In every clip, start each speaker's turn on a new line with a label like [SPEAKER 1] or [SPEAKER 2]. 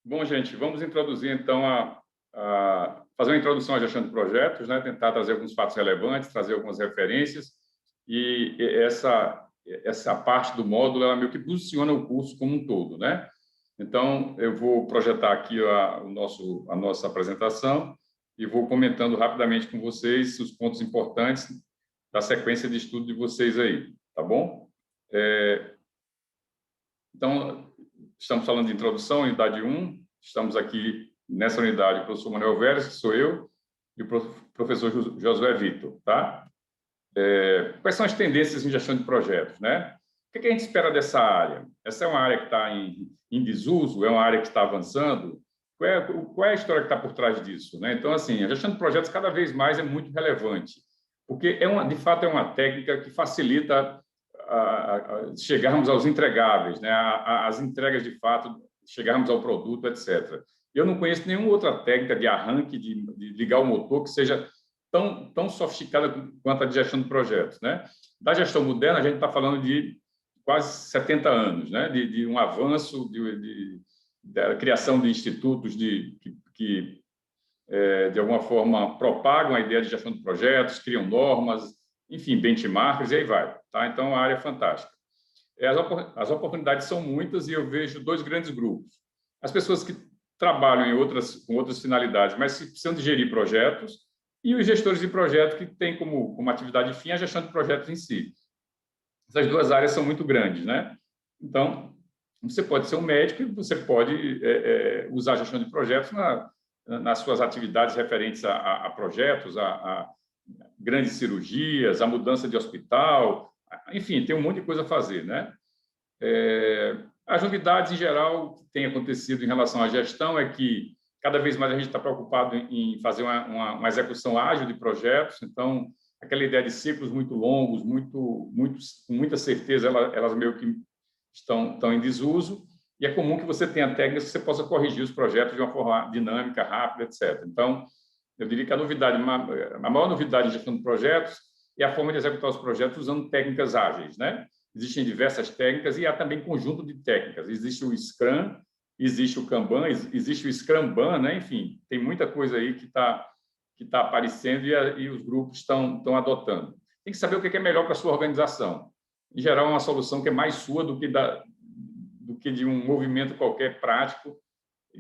[SPEAKER 1] Bom, gente, vamos introduzir, então, fazer uma introdução à gestão de projetos, né? Tentar trazer alguns fatos relevantes, trazer algumas referências, e essa parte do módulo, ela meio que posiciona o curso como um todo, né? Então, eu vou projetar aqui a nossa apresentação e vou comentando rapidamente com vocês os pontos importantes da sequência de estudo de vocês aí, tá bom? Então, estamos falando de introdução, unidade 1. Estamos aqui nessa unidade o professor Manuel Veras, que sou eu, e o professor Josué Vitor, tá? Quais são as tendências em gestão de projetos, né? O que a gente espera dessa área? Essa é uma área que está em desuso? É uma área que está avançando? Qual é a história que está por trás disso, né? Então, assim, a gestão de projetos cada vez mais é muito relevante, porque de fato, é uma técnica que facilita chegarmos aos entregáveis, né? As entregas de fato, chegarmos ao produto, etc. Eu não conheço nenhuma outra técnica de arranque, de ligar o motor, que seja tão sofisticada quanto a de gestão de projetos, né? Da gestão moderna, a gente está falando de quase 70 anos, né? De um avanço, da criação de institutos que de alguma forma, propagam a ideia de gestão de projetos, criam normas, enfim, benchmarks, e aí vai. Tá? Então, a área é fantástica. As oportunidades são muitas e eu vejo dois grandes grupos. As pessoas que trabalham com outras finalidades, mas que precisam de gerir projetos, e os gestores de projetos que têm como atividade fim a gestão de projetos em si. Essas duas áreas são muito grandes, né? Então, você pode ser um médico e você pode usar a gestão de projetos nas suas atividades referentes a projetos, a grandes cirurgias, a mudança de hospital, enfim, tem um monte de coisa a fazer, né? As novidades, em geral, que tem acontecido em relação à gestão é que cada vez mais a gente está preocupado em fazer uma execução ágil de projetos, então, aquela ideia de ciclos muito longos, com muita certeza, elas meio que estão em desuso, e é comum que você tenha técnicas que você possa corrigir os projetos de uma forma dinâmica, rápida, etc. Então, eu diria que a maior novidade em gestão de projetos é a forma de executar os projetos usando técnicas ágeis, né? Existem diversas técnicas e há também conjunto de técnicas. Existe o Scrum, existe o Kanban, existe o Scrumban, né? Enfim, tem muita coisa aí que tá aparecendo e os grupos estão adotando. Tem que saber o que é melhor para a sua organização. Em geral, é uma solução que é mais sua do que de um movimento qualquer prático,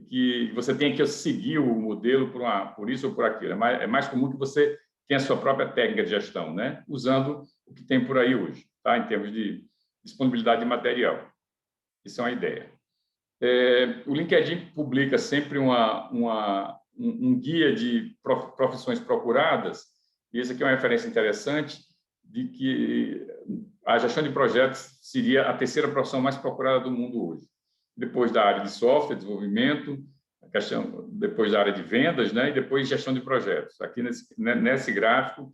[SPEAKER 1] que você tem que seguir o modelo por isso ou por aquilo. É mais comum que você tenha a sua própria técnica de gestão, né? Usando o que tem por aí hoje, tá? Em termos de disponibilidade de material. Isso é uma ideia. O LinkedIn publica sempre um guia de profissões procuradas, e essa aqui é uma referência interessante, de que a gestão de projetos seria a terceira profissão mais procurada do mundo hoje. Depois da área de software, desenvolvimento, depois da área de vendas, né? E depois gestão de projetos. Aqui nesse gráfico,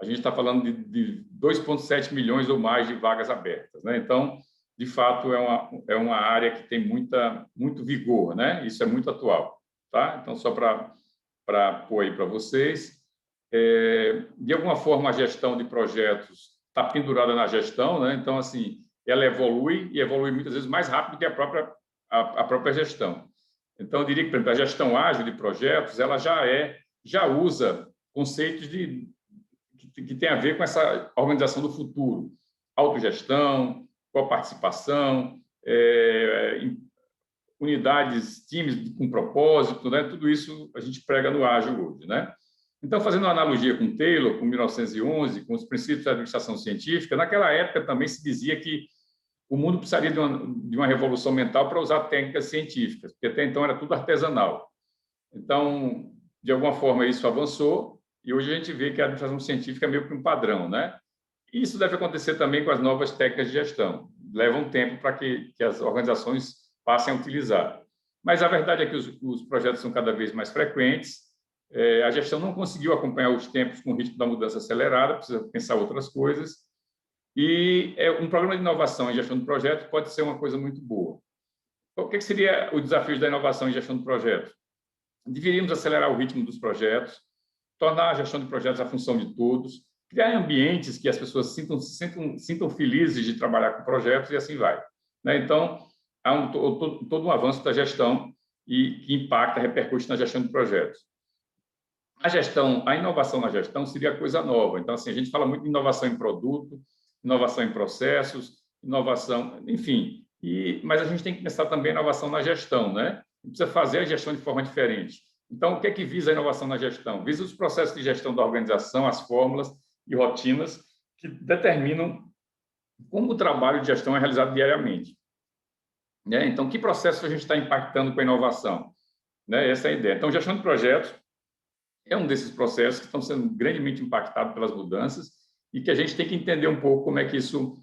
[SPEAKER 1] a gente está falando de 2,7 milhões ou mais de vagas abertas, né? Então, de fato, é uma área que tem muito vigor, né? Isso é muito atual, tá? Então, só para pôr aí para vocês. De alguma forma, a gestão de projetos está pendurada na gestão, né? Então, assim, ela evolui e evolui muitas vezes mais rápido que a própria gestão. Então, eu diria que, por exemplo, a gestão ágil de projetos, ela já usa conceitos que tem a ver com essa organização do futuro, autogestão, coparticipação, unidades, times com propósito, né? Tudo isso a gente prega no ágil hoje, né? Então, fazendo uma analogia com Taylor, com 1911, com os princípios da administração científica, naquela época também se dizia que o mundo precisaria de uma revolução mental para usar técnicas científicas, porque até então era tudo artesanal. Então, de alguma forma, isso avançou e hoje a gente vê que a administração científica é meio que um padrão, né? E isso deve acontecer também com as novas técnicas de gestão. Leva um tempo para que as organizações passem a utilizar. Mas a verdade é que os projetos são cada vez mais frequentes, a gestão não conseguiu acompanhar os tempos com o ritmo da mudança acelerada, precisa pensar outras coisas, e um programa de inovação em gestão de projetos pode ser uma coisa muito boa. O que seria o desafio da inovação em gestão de projetos? Deveríamos acelerar o ritmo dos projetos, tornar a gestão de projetos a função de todos, criar ambientes que as pessoas sintam felizes de trabalhar com projetos e assim vai, né? Então, há todo um avanço da gestão e que impacta, repercute na gestão de projetos. A inovação na gestão seria coisa nova. Então, assim, a gente fala muito de inovação em produto, inovação em processos, inovação, enfim. Mas a gente tem que pensar também em inovação na gestão, né? Precisa fazer a gestão de forma diferente. Então, o que é que visa a inovação na gestão? Visa os processos de gestão da organização, as fórmulas e rotinas que determinam como o trabalho de gestão é realizado diariamente. Né? Então, que processo a gente está impactando com a inovação? Né? Essa é a ideia. Então, gestão de projetos é um desses processos que estão sendo grandemente impactados pelas mudanças e que a gente tem que entender um pouco como é que isso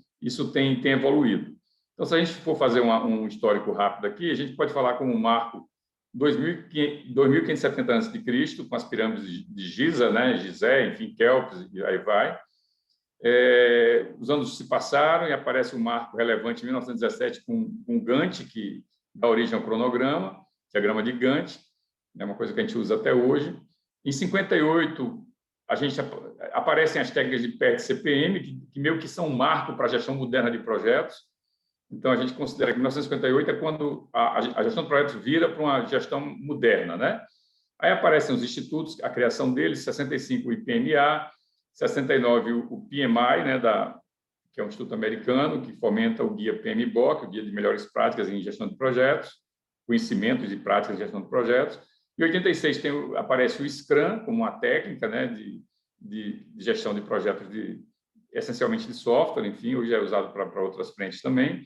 [SPEAKER 1] tem evoluído. Então, se a gente for fazer um histórico rápido aqui, a gente pode falar como um marco 2570 a.C., com as pirâmides de Giza, né? Gizé, enfim, Kelps, e aí vai. Os anos se passaram e aparece um marco relevante em 1917 com Gantt, que dá origem ao cronograma, diagrama de Gantt, é uma coisa que a gente usa até hoje. Em 58, aparecem as técnicas de PERT e CPM, que meio que são um marco para a gestão moderna de projetos. Então, a gente considera que 1958 é quando a gestão de projetos vira para uma gestão moderna, né? Aí aparecem os institutos, a criação deles, 65 o IPMA, 69 o PMI, né, que é um instituto americano que fomenta o guia PMBOK, o guia de melhores práticas em gestão de projetos, conhecimentos e práticas de gestão de projetos. Em 86 aparece o Scrum como uma técnica, né, de gestão de projetos essencialmente de software, enfim, hoje é usado para outras frentes também.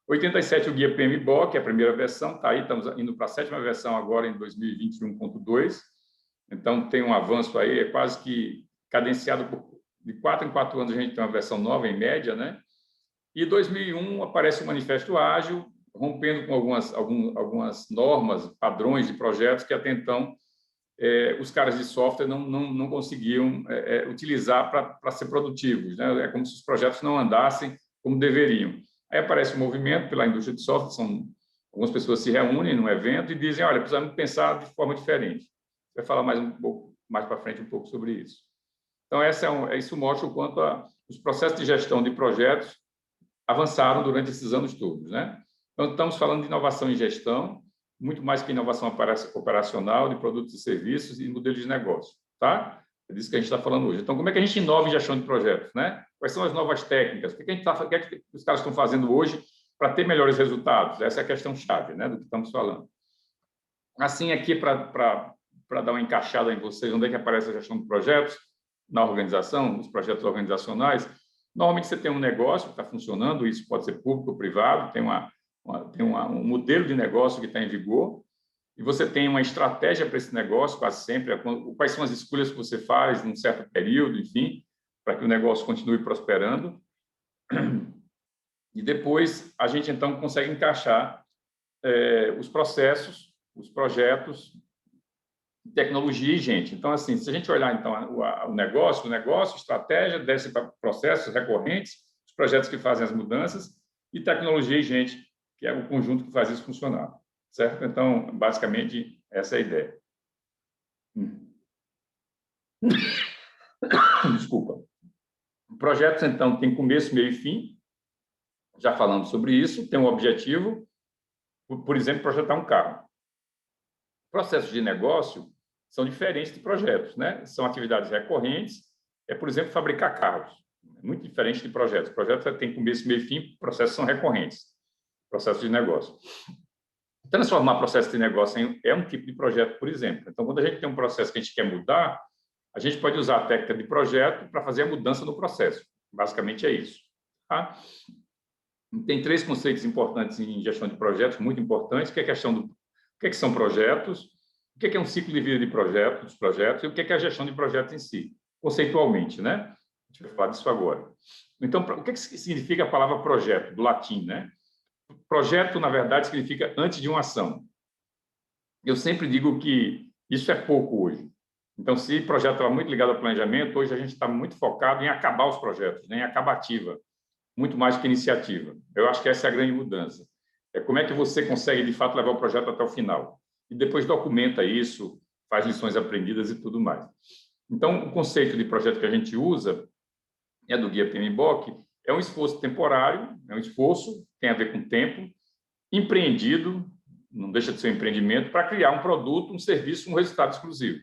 [SPEAKER 1] 87 o guia PMBOK, que é a primeira versão, está aí, estamos indo para a 7ª versão agora em 2021.2. Então tem um avanço aí, é quase que cadenciado de 4 em 4 anos a gente tem uma versão nova em média, né? E em 2001 aparece o Manifesto Ágil, rompendo com algumas normas, padrões de projetos que até então os caras de software não conseguiam utilizar para ser produtivos, né? É como se os projetos não andassem como deveriam. Aí aparece um movimento pela indústria de software, algumas pessoas se reúnem num evento e dizem, olha, precisamos pensar de forma diferente. Vai falar mais para frente um pouco sobre isso. Então, isso mostra o quanto os processos de gestão de projetos avançaram durante esses anos todos, né? Então, estamos falando de inovação em gestão, muito mais que inovação operacional, de produtos e serviços e modelos de negócio, tá? É disso que a gente está falando hoje. Então, como é que a gente inova em gestão de projetos, né? Quais são as novas técnicas? O que os caras estão fazendo hoje para ter melhores resultados? Essa é a questão-chave, né, do que estamos falando. Assim, aqui, para dar uma encaixada em vocês, onde é que aparece a gestão de projetos? Na organização, os projetos organizacionais. Normalmente, você tem um negócio que está funcionando, isso pode ser público ou privado, tem um modelo de negócio que está em vigor, e você tem uma estratégia para esse negócio, quase sempre, quais são as escolhas que você faz num certo período, enfim, para que o negócio continue prosperando. E depois a gente, então, consegue encaixar os processos, os projetos, tecnologia e gente. Então, assim, se a gente olhar, então, o negócio, estratégia, desce para processos recorrentes, os projetos que fazem as mudanças, e tecnologia e gente, que é o conjunto que faz isso funcionar. Certo? Então, basicamente, essa é a ideia. Desculpa. Projetos, então, tem começo, meio e fim. Já falamos sobre isso. Tem um objetivo, por exemplo, projetar um carro. Processos de negócio são diferentes de projetos, né? São atividades recorrentes. Por exemplo, fabricar carros. Muito diferente de projetos. Projetos tem começo, meio e fim. Processos são recorrentes. Processos de negócio. Transformar processo de negócio é um tipo de projeto, por exemplo. Então, quando a gente tem um processo que a gente quer mudar, a gente pode usar a técnica de projeto para fazer a mudança no processo. Basicamente é isso. Tá? Tem 3 conceitos importantes em gestão de projetos, muito importantes, que é a questão do que são projetos, o que é um ciclo de vida de projetos, dos projetos, e o que é a gestão de projetos em si, conceitualmente, né? A gente vai falar disso agora. Então, o que significa a palavra projeto, do latim, né? Projeto, na verdade, significa antes de uma ação. Eu sempre digo que isso é pouco hoje. Então, se o projeto estava muito ligado ao planejamento, hoje a gente está muito focado em acabar os projetos, né? Em acabativa, muito mais que iniciativa. Eu acho que essa é a grande mudança. Como é que você consegue, de fato, levar o projeto até o final. E depois documenta isso, faz lições aprendidas e tudo mais. Então, o conceito de projeto que a gente usa é do guia PMBOK, é um esforço temporário, é um esforço, tem a ver com tempo, empreendido, não deixa de ser um empreendimento, para criar um produto, um serviço, um resultado exclusivo.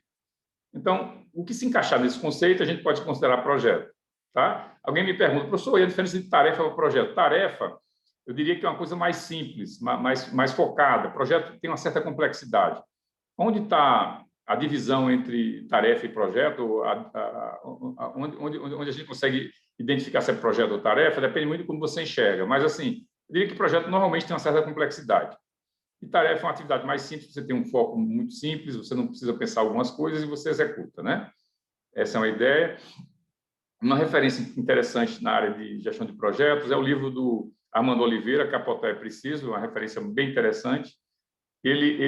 [SPEAKER 1] Então, o que se encaixar nesse conceito, a gente pode considerar projeto. Tá? Alguém me pergunta, professor, e a diferença de tarefa para projeto? Tarefa, eu diria que é uma coisa mais simples, mais focada. Projeto tem uma certa complexidade. Onde está a divisão entre tarefa e projeto? Onde a gente consegue identificar se é projeto ou tarefa? Depende muito de como você enxerga. Mas, assim, eu diria que projeto normalmente tem uma certa complexidade. E tarefa é uma atividade mais simples, você tem um foco muito simples, você não precisa pensar algumas coisas e você executa, né? Essa é uma ideia. Uma referência interessante na área de gestão de projetos é o livro do Armando Oliveira, Capotar é Preciso, uma referência bem interessante. Ele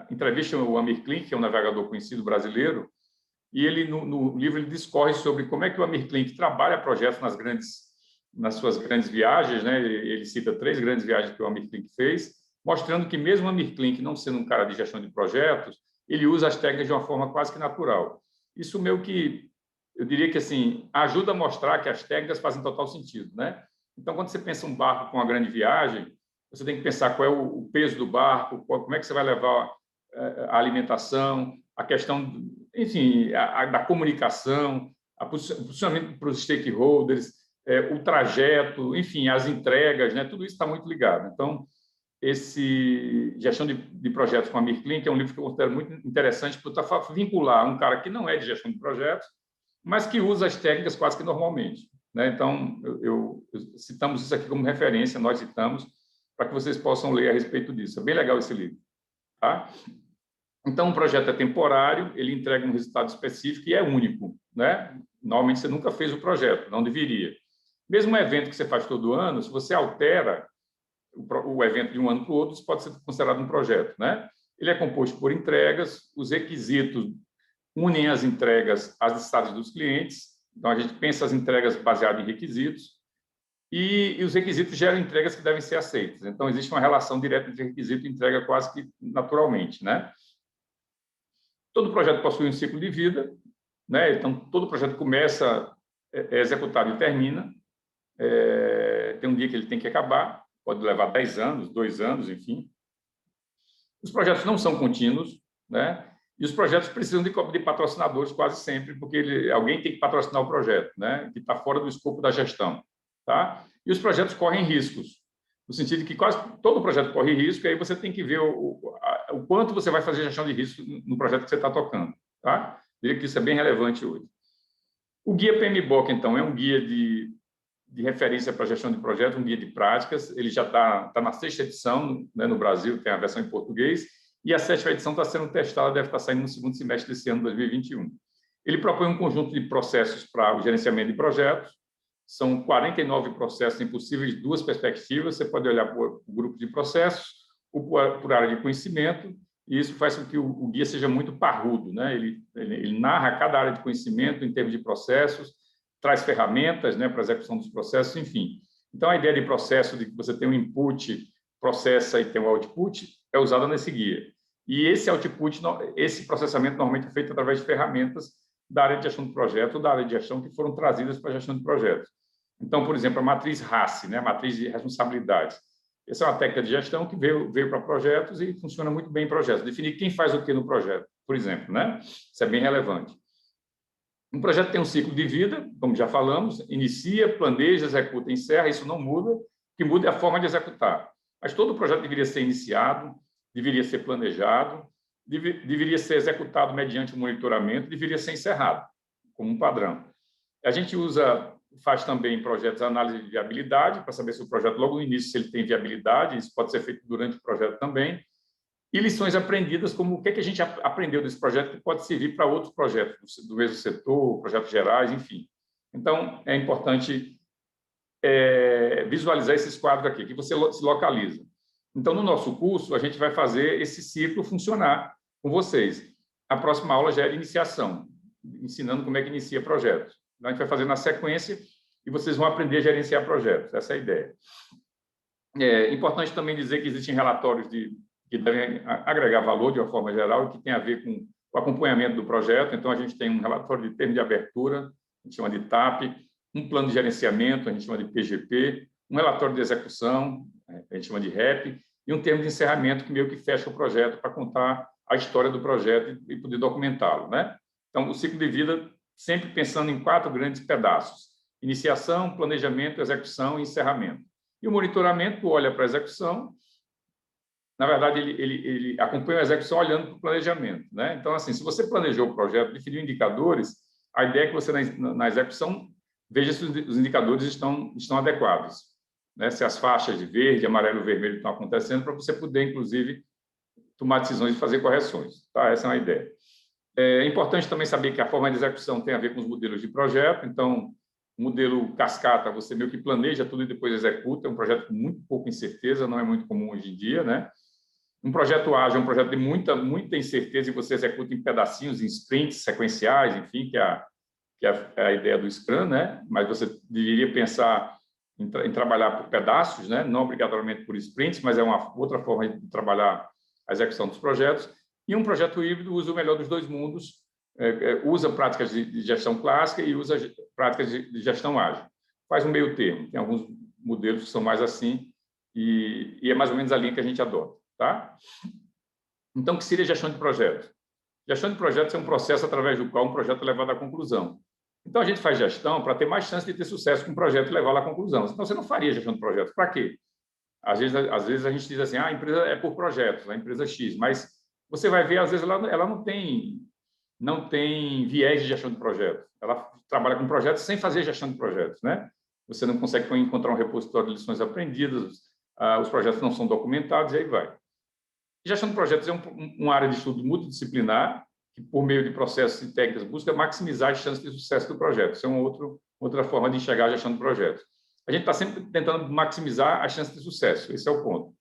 [SPEAKER 1] entrevista o Amir Klink, que é um navegador conhecido brasileiro, e ele no livro ele discorre sobre como é que o Amir Klink trabalha projetos nas suas grandes viagens, né? Ele cita 3 grandes viagens que o Amir Klink fez, mostrando que mesmo o Amir Klink não sendo um cara de gestão de projetos, ele usa as técnicas de uma forma quase que natural. Isso meio que, eu diria que assim, ajuda a mostrar que as técnicas fazem total sentido, né? Então, quando você pensa um barco com uma grande viagem, você tem que pensar qual é o peso do barco, como é que você vai levar a alimentação, a questão, enfim, da comunicação, o posicionamento para os stakeholders, o trajeto, enfim, as entregas, né? Tudo isso está muito ligado. Então, esse Gestão de Projetos com a Amir Klink é um livro que eu considero muito interessante por vincular um cara que não é de gestão de projetos, mas que usa as técnicas quase que normalmente, né? Então, citamos isso aqui como referência, nós citamos, para que vocês possam ler a respeito disso. É bem legal esse livro. Tá? Então, um projeto é temporário, ele entrega um resultado específico e é único, né? Normalmente, você nunca fez o projeto, não deveria. Mesmo um evento que você faz todo ano, se você altera o evento de um ano para o outro, isso pode ser considerado um projeto, né? Ele é composto por entregas, os requisitos unem as entregas às necessidades dos clientes, então a gente pensa as entregas baseadas em requisitos, e os requisitos geram entregas que devem ser aceitas. Então, existe uma relação direta entre requisito e entrega quase que naturalmente, né? Todo projeto possui um ciclo de vida, né? Então, todo projeto começa, é executado e termina. Tem um dia que ele tem que acabar, pode levar 10 anos, 2 anos, enfim. Os projetos não são contínuos, né? E os projetos precisam de patrocinadores quase sempre, porque alguém tem que patrocinar o projeto, né? Que está fora do escopo da gestão. Tá? E os projetos correm riscos, no sentido de que quase todo projeto corre risco, e aí você tem que ver o quanto você vai fazer gestão de risco no projeto que você está tocando. Tá? Eu diria que isso é bem relevante hoje. O guia PMBOK, então, é um guia de referência para gestão de projetos, um guia de práticas. Ele já está na 6ª edição, né, no Brasil, tem a versão em português, e a 7ª edição está sendo testada, deve estar saindo no 2º semestre desse ano, 2021. Ele propõe um conjunto de processos para o gerenciamento de projetos. São 49 processos em possíveis 2 perspectivas. Você pode olhar por grupo de processos ou por área de conhecimento, e isso faz com que o guia seja muito parrudo, né? Ele narra cada área de conhecimento em termos de processos, traz ferramentas, né, para a execução dos processos, enfim. Então, a ideia de processo, de que você tem um input, processa e tem um output, é usada nesse guia. E esse output, esse processamento normalmente é feito através de ferramentas da área de gestão de projeto ou da área de gestão que foram trazidas para a gestão de projetos. Então, por exemplo, a matriz RACE, né, a matriz de responsabilidades. Essa é uma técnica de gestão que veio para projetos e funciona muito bem em projetos. Definir quem faz o que no projeto, por exemplo, né? Isso é bem relevante. Um projeto tem um ciclo de vida, como já falamos, inicia, planeja, executa, encerra, isso não muda, o que muda é a forma de executar. Mas todo projeto deveria ser iniciado, deveria ser planejado, deveria ser executado mediante um monitoramento, deveria ser encerrado, como um padrão. A gente faz também em projetos análise de viabilidade, para saber se o projeto, logo no início, se ele tem viabilidade, isso pode ser feito durante o projeto também, e lições aprendidas, como o que a gente aprendeu desse projeto que pode servir para outros projetos do mesmo setor, projetos gerais, enfim. Então, é importante visualizar esses quadros aqui, que você se localiza. Então, no nosso curso, a gente vai fazer esse ciclo funcionar com vocês. A próxima aula já é de iniciação, ensinando como é que inicia projetos. Então, a gente vai fazer na sequência e vocês vão aprender a gerenciar projetos. Essa é a ideia. É importante também dizer que existem relatórios que devem agregar valor de uma forma geral e que tem a ver com o acompanhamento do projeto. Então, a gente tem um relatório de termo de abertura, a gente chama de TAP, um plano de gerenciamento, a gente chama de PGP, um relatório de execução, a gente chama de REP, e um termo de encerramento que meio que fecha o projeto para contar a história do projeto e poder documentá-lo, né? Então, o ciclo de vida sempre pensando em 4 grandes pedaços: iniciação, planejamento, execução e encerramento. E o monitoramento olha para a execução. Na verdade, ele acompanha a execução olhando para o planejamento, né? Então, assim, se você planejou o projeto, definiu indicadores, a ideia é que você, na execução, veja se os indicadores estão adequados, né? Se as faixas de verde, amarelo, vermelho estão acontecendo, para você poder, inclusive, tomar decisões e fazer correções, tá? Essa é uma ideia. É importante também saber que a forma de execução tem a ver com os modelos de projeto. Então, o modelo cascata, você meio que planeja tudo e depois executa. É um projeto com muito pouca incerteza, não é muito comum hoje em dia, né? Um projeto ágil é um projeto de muita incerteza e você executa em pedacinhos, em sprints sequenciais, enfim, que é a ideia do Scrum, né? Mas você deveria pensar em trabalhar por pedaços, né? Não obrigatoriamente por sprints, mas é uma outra forma de trabalhar a execução dos projetos. E um projeto híbrido usa o melhor dos dois mundos, usa práticas de gestão clássica e usa práticas de gestão ágil. Faz um meio termo. Tem alguns modelos que são mais assim e é mais ou menos a linha que a gente adota. Tá? Então, o que seria gestão de projetos? Gestão de projetos é um processo através do qual um projeto é levado à conclusão. Então, a gente faz gestão para ter mais chance de ter sucesso com um projeto e levá-lo à conclusão. Então, você não faria gestão de projetos. Para quê? Às vezes a gente diz assim, a empresa é por projetos, a empresa X, mas você vai ver, às vezes, ela não tem viés de gestão de projetos. Ela trabalha com projetos sem fazer gestão de projetos, né? Você não consegue encontrar um repositório de lições aprendidas, os projetos não são documentados, e aí vai. Gestão de projetos é uma área de estudo multidisciplinar que, por meio de processos e técnicas, busca maximizar as chances de sucesso do projeto. Isso é outra forma de enxergar a gestão de projetos. A gente está sempre tentando maximizar as chances de sucesso. Esse é o ponto.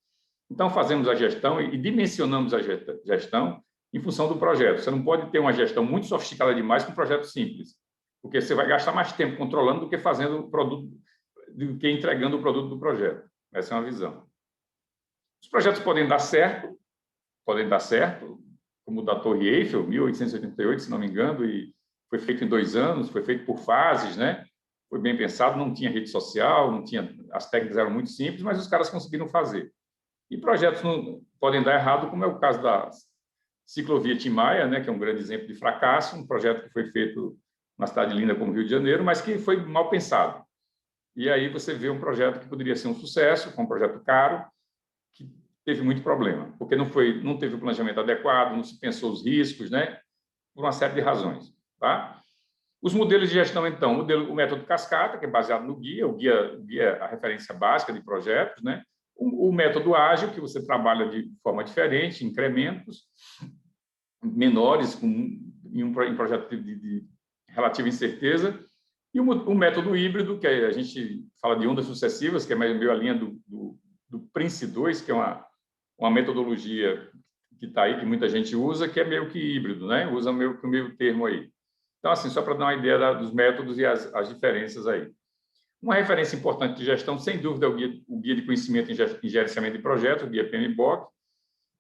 [SPEAKER 1] Então, fazemos a gestão e dimensionamos a gestão em função do projeto. Você não pode ter uma gestão muito sofisticada demais com um projeto simples, porque você vai gastar mais tempo controlando do que fazendo o produto, do que entregando o produto do projeto. Essa é uma visão. Os projetos podem dar certo, como o da Torre Eiffel, 1888, se não me engano, e foi feito em 2 anos, foi feito por fases, né? Foi bem pensado, não tinha rede social, as técnicas eram muito simples, mas os caras conseguiram fazer. E projetos podem dar errado, como é o caso da ciclovia Tim Maia, né? Que é um grande exemplo de fracasso, um projeto que foi feito numa cidade linda como Rio de Janeiro, mas que foi mal pensado. E aí você vê um projeto que poderia ser um sucesso, com um projeto caro, que teve muito problema, porque não teve o planejamento adequado, não se pensou os riscos, né? Por uma série de razões, tá? Os modelos de gestão, então, o método cascata, que é baseado no guia, o guia é a referência básica de projetos, né? O método ágil, que você trabalha de forma diferente, incrementos menores, em projeto de relativa incerteza, e o método híbrido, que a gente fala de ondas sucessivas, que é meio a linha do Prince2, que é uma metodologia que está aí, que muita gente usa, que é meio que híbrido, né? Usa meio que o meio termo aí. Então, assim, só para dar uma ideia dos métodos e as diferenças aí. Uma referência importante de gestão, sem dúvida, é o Guia de Conhecimento em Gerenciamento de Projetos, o Guia PMBOK.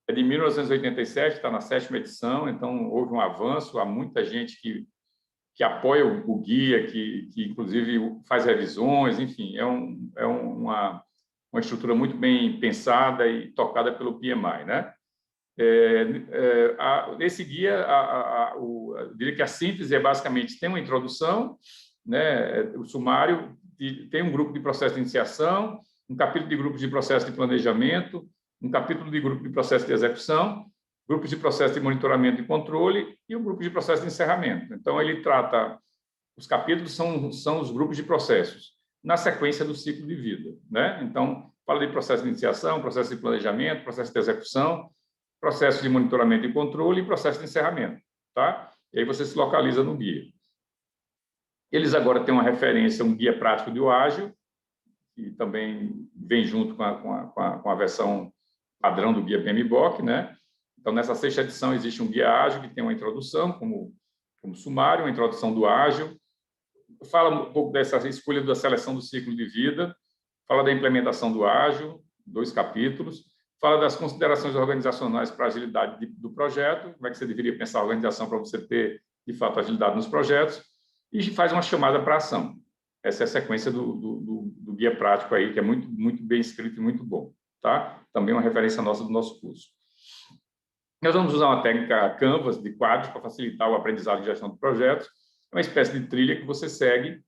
[SPEAKER 1] É de 1987, está na 7ª edição, então houve um avanço, há muita gente que apoia o guia, que inclusive faz revisões, enfim, é uma estrutura muito bem pensada e tocada pelo PMI, né? Nesse guia, eu diria que a síntese é basicamente tem uma introdução, né, o sumário, tem um grupo de processo de iniciação, um capítulo de grupos de processo de planejamento, um capítulo de grupo de processo de execução, grupos de processo de monitoramento e controle e um grupo de processo de encerramento. Então, ele trata, os capítulos são os grupos de processos, na sequência do ciclo de vida, né? Então, fala de processo de iniciação, processo de planejamento, processo de execução, processo de monitoramento e controle e processo de encerramento, tá? E aí você se localiza no guia. Eles agora têm uma referência, um guia prático de ágil, que também vem junto com a versão padrão do guia PMBOK, né? Então, nessa 6ª edição, existe um guia ágil que tem uma introdução, como sumário, uma introdução do ágil, fala um pouco dessa escolha da seleção do ciclo de vida, fala da implementação do ágil, 2 capítulos, fala das considerações organizacionais para a agilidade do projeto, como é que você deveria pensar a organização para você ter, de fato, agilidade nos projetos, e faz uma chamada para a ação. Essa é a sequência do guia prático aí, que é muito, muito bem escrito e muito bom, tá? também uma referência nossa do nosso curso. Nós vamos usar uma técnica Canvas de quadros para facilitar o aprendizado de gestão de projetos. É uma espécie de trilha que você segue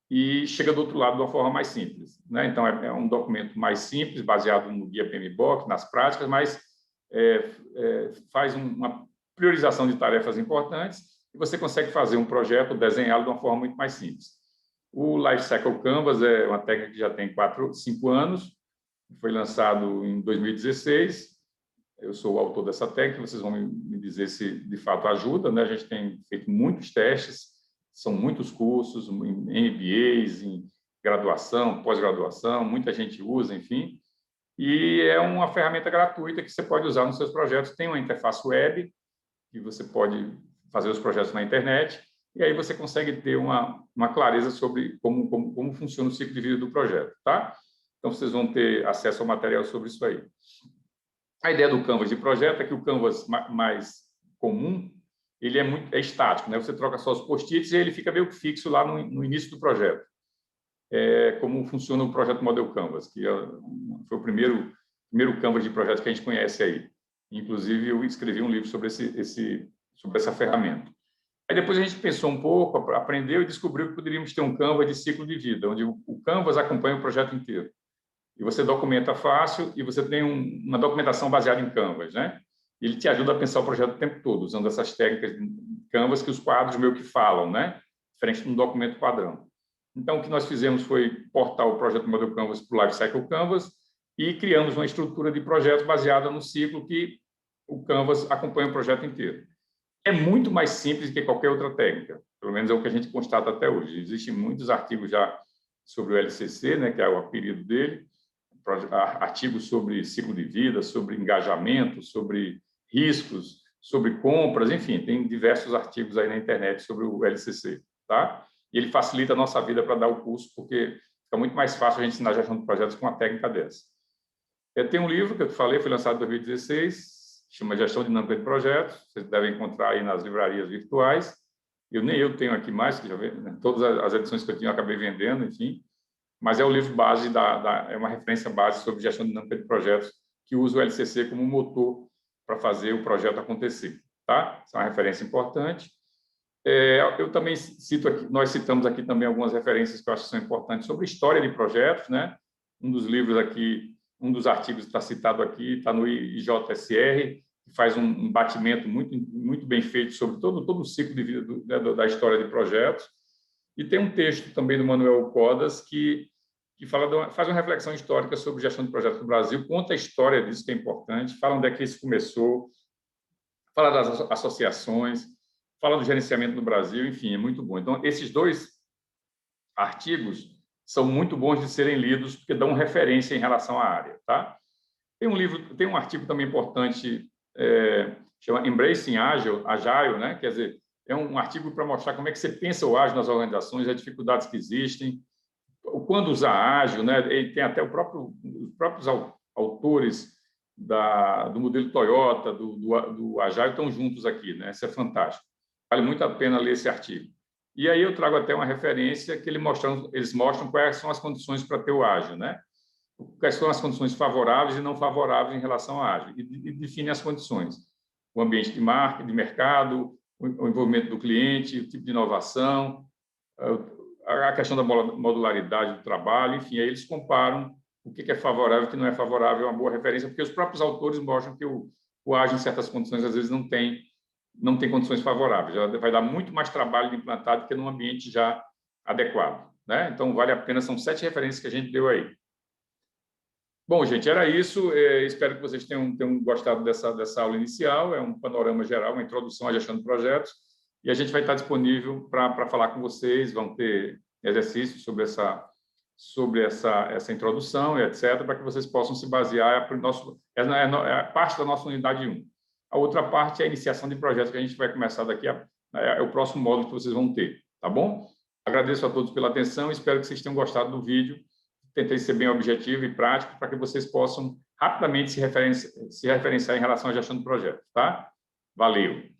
[SPEAKER 1] e chega do outro lado de uma forma mais simples, né? Então, é um documento mais simples, baseado no guia PMBOK, nas práticas, mas faz uma priorização de tarefas importantes e você consegue fazer um projeto desenhado de uma forma muito mais simples. O Lifecycle Canvas é uma técnica que já tem 5 anos, foi lançado em 2016. Eu sou o autor dessa técnica, vocês vão me dizer se de fato ajuda, né? A gente tem feito muitos testes, são muitos cursos, em MBAs, em graduação, pós-graduação, muita gente usa, enfim. E é uma ferramenta gratuita que você pode usar nos seus projetos. Tem uma interface web, que você pode fazer os projetos na internet, e aí você consegue ter uma clareza sobre como funciona o ciclo de vida do projeto, tá? Então, vocês vão ter acesso ao material sobre isso aí. A ideia do Canvas de projeto é que o Canvas mais comum, ele é estático, né? Você troca só os post-its e ele fica meio que fixo lá no início do projeto. Como funciona o projeto Model Canvas, que foi o primeiro Canvas de projeto que a gente conhece aí. Inclusive, eu escrevi um livro sobre essa ferramenta. Aí depois a gente pensou um pouco, aprendeu e descobriu que poderíamos ter um Canvas de ciclo de vida, onde o Canvas acompanha o projeto inteiro. E você documenta fácil e você tem uma documentação baseada em Canvas, né? Ele te ajuda a pensar o projeto o tempo todo, usando essas técnicas de Canvas que os quadros meio que falam, né? Diferente de um documento padrão. Então, o que nós fizemos foi portar o projeto Model Canvas para o Lifecycle Canvas e criamos uma estrutura de projeto baseada no ciclo que o Canvas acompanha o projeto inteiro. É muito mais simples que qualquer outra técnica, pelo menos é o que a gente constata até hoje. Existem muitos artigos já sobre o LCC, né, que é o apelido dele, artigos sobre ciclo de vida, sobre engajamento, sobre riscos, sobre compras, enfim, tem diversos artigos aí na internet sobre o LCC, tá? E ele facilita a nossa vida para dar o curso, porque fica muito mais fácil a gente ensinar gestão de projetos com uma técnica dessa. Tem um livro que eu te falei, foi lançado em 2016, chama Gestão Dinâmica de Projetos, vocês devem encontrar aí nas livrarias virtuais. Nem eu tenho aqui mais, que já vê, né? Todas as edições que eu tinha eu acabei vendendo, enfim. Mas é o livro base, é uma referência base sobre gestão dinâmica de projetos, que usa o LCC como motor para fazer o projeto acontecer, tá? Essa é uma referência importante. Eu também cito aqui, nós citamos aqui também algumas referências que eu acho que são importantes sobre história de projetos, né? Um dos livros aqui, um dos artigos que está citado aqui, está no IJSR, que faz um batimento muito bem feito sobre todo o ciclo de vida da história de projetos. E tem um texto também do Manuel Codas que faz uma reflexão histórica sobre gestão de projetos no Brasil, conta a história disso, que é importante, fala onde é que isso começou, fala das associações, fala do gerenciamento no Brasil, enfim, é muito bom. Então, esses dois artigos são muito bons de serem lidos, porque dão referência em relação à área, tá? Tem um artigo também importante, chama Embracing Agile, né? Quer dizer, é um artigo para mostrar como é que você pensa o ágil nas organizações, as dificuldades que existem, quando usar ágil, né? E tem até os próprios autores do modelo Toyota, do Agile, estão juntos aqui, né? Isso é fantástico. Vale muito a pena ler esse artigo. E aí eu trago até uma referência que eles mostram quais são as condições para ter o ágil, né? Quais são as condições favoráveis e não favoráveis em relação ao ágil, e define as condições. O ambiente de mercado, o envolvimento do cliente, o tipo de inovação, a questão da modularidade do trabalho, enfim, aí eles comparam o que é favorável e o que não é favorável, é uma boa referência, porque os próprios autores mostram que o ágil, em certas condições, às vezes não tem condições favoráveis, já vai dar muito mais trabalho de implantar do que num ambiente já adequado, né? Então, vale a pena, são 7 referências que a gente deu aí. Bom, gente, era isso. Espero que vocês tenham gostado dessa aula inicial. É um panorama geral, uma introdução à gestão de projetos. E a gente vai estar disponível para falar com vocês. Vão ter exercícios sobre essa introdução, etc., para que vocês possam se basear. É parte da nossa unidade 1. A outra parte é a iniciação de projetos, que a gente vai começar daqui é o próximo módulo que vocês vão ter. Tá bom? Agradeço a todos pela atenção. Espero que vocês tenham gostado do vídeo. Tentei ser bem objetivo e prático para que vocês possam rapidamente se referenciar em relação à gestão de projetos, tá? Valeu!